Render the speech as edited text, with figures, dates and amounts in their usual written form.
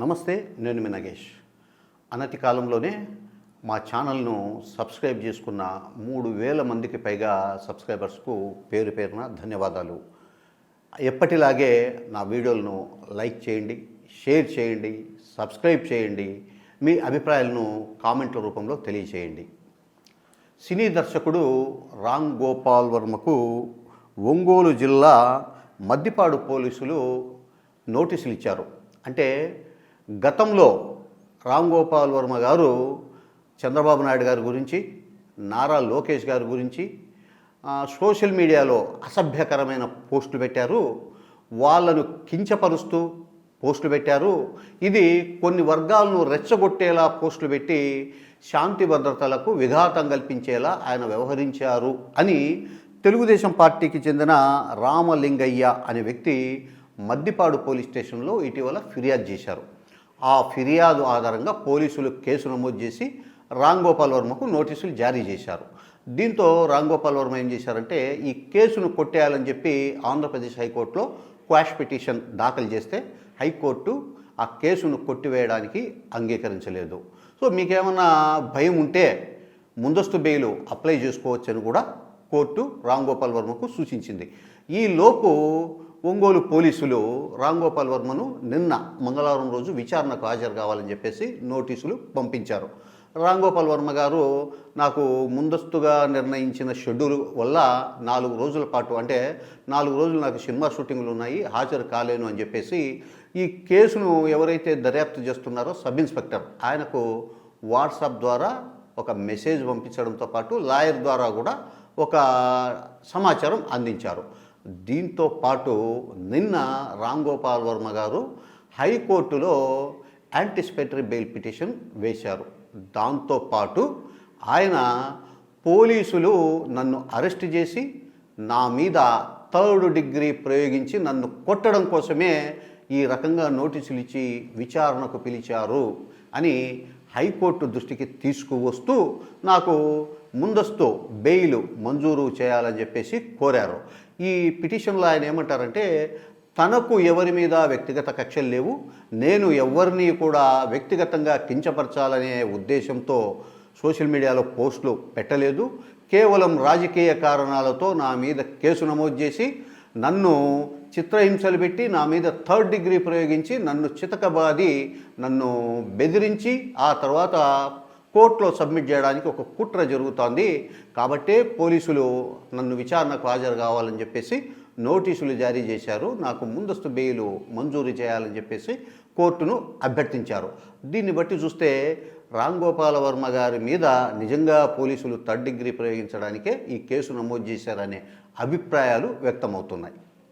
నమస్తే, నేను మీ నగేష్. అనతి కాలంలోనే మా ఛానల్ను సబ్స్క్రైబ్ చేసుకున్న 3000 మందికి పైగా సబ్స్క్రైబర్స్కు పేరు పేరున ధన్యవాదాలు. ఎప్పటిలాగే నా వీడియోలను లైక్ చేయండి, షేర్ చేయండి, సబ్స్క్రైబ్ చేయండి. మీ అభిప్రాయాలను కామెంట్ల రూపంలో తెలియచేయండి. సినీ దర్శకుడు రామ్ గోపాల్ వర్మకు ఒంగోలు జిల్లా మద్దిపాడు పోలీసులు నోటీసులు ఇచ్చారు. అంటే గతంలో రామ్ గోపాల్ వర్మ గారు చంద్రబాబు నాయుడు గారి గురించి, నారా లోకేష్ గారి గురించి సోషల్ మీడియాలో అసభ్యకరమైన పోస్టులు పెట్టారు. వాళ్ళను కించపరుస్తూ పోస్టులు పెట్టారు. ఇది కొన్ని వర్గాలను రెచ్చగొట్టేలా పోస్టులు పెట్టి శాంతి భద్రతలకు విఘాతం కల్పించేలా ఆయన వ్యవహరించారు అని తెలుగుదేశం పార్టీకి చెందిన రామలింగయ్య అనే వ్యక్తి మద్దిపాడు పోలీస్ స్టేషన్లో ఇటీవల ఫిర్యాదు చేశారు. ఆ ఫిర్యాదు ఆధారంగా పోలీసులు కేసు నమోదు చేసి రామ్ గోపాల్ వర్మకు నోటీసులు జారీ చేశారు. దీంతో రామ్ గోపాల్ వర్మ ఏం చేశారంటే ఈ కేసును కొట్టేయాలని చెప్పి ఆంధ్రప్రదేశ్ హైకోర్టులో క్వాష్ పిటిషన్ దాఖలు చేస్తే హైకోర్టు ఆ కేసును కొట్టివేయడానికి అంగీకరించలేదు. సో మీకేమన్నా భయం ఉంటే ముందస్తు బెయిల్ అప్లై చేసుకోవచ్చని కూడా కోర్టు రామ్ గోపాల్ వర్మకు సూచించింది. ఈ లోపు ఒంగోలు పోలీసులు రామ్ గోపాల్ వర్మను నిన్న మంగళవారం రోజు విచారణకు హాజరు కావాలని చెప్పేసి నోటీసులు పంపించారు. రామ్ గోపాల్ వర్మ గారు నాకు ముందస్తుగా నిర్ణయించిన షెడ్యూల్ వల్ల 4 రోజుల పాటు, అంటే 4 రోజులు నాకు సినిమా షూటింగ్లు ఉన్నాయి, హాజరు కాలేను అని చెప్పేసి ఈ కేసును ఎవరైతే దర్యాప్తు చేస్తున్నారో సబ్ ఇన్స్పెక్టర్ ఆయనకు వాట్సాప్ ద్వారా ఒక మెసేజ్ పంపించడంతో పాటు లాయర్ ద్వారా కూడా ఒక సమాచారం అందించారు. దీంతో పాటు నిన్న రామ్ గోపాల్ వర్మ గారు హైకోర్టులో యాంటిసిపేటరీ బెయిల్ పిటిషన్ వేశారు. దాంతోపాటు ఆయన పోలీసులు నన్ను అరెస్ట్ చేసి నా మీద 3rd డిగ్రీ ప్రయోగించి నన్ను కొట్టడం కోసమే ఈ రకంగా నోటీసులు ఇచ్చి విచారణకు పిలిచారు అని హైకోర్టు దృష్టికి తీసుకువస్తూ నాకు ముందస్తు బెయిల్ మంజూరు చేయాలని చెప్పేసి కోరారు. ఈ పిటిషన్లో ఆయన ఏమంటారంటే తనకు ఎవరి మీద వ్యక్తిగత కక్షలు లేవు, నేను ఎవరిని కూడా వ్యక్తిగతంగా కించపరచాలనే ఉద్దేశంతో సోషల్ మీడియాలో పోస్టులు పెట్టలేదు, కేవలం రాజకీయ కారణాలతో నా మీద కేసు నమోదు చేసి నన్ను చిత్రహింసలు పెట్టి నా మీద 3rd డిగ్రీ ప్రయోగించి నన్ను చితకబాది నన్ను బెదిరించి ఆ తర్వాత కోర్టులో సబ్మిట్ చేయడానికి ఒక కుట్ర జరుగుతోంది. కాబట్టే పోలీసులు నన్ను విచారణకు హాజరు కావాలని చెప్పేసి నోటీసులు జారీ చేశారు. నాకు ముందస్తు బెయిల్ మంజూరు చేయాలని చెప్పేసి కోర్టును అభ్యర్థించారు. దీన్ని బట్టి చూస్తే రామ్ గోపాల్ వర్మ గారి మీద నిజంగా పోలీసులు 3rd డిగ్రీ ప్రయోగించడానికే ఈ కేసు నమోదు చేశారనే అభిప్రాయాలు వ్యక్తమవుతున్నాయి.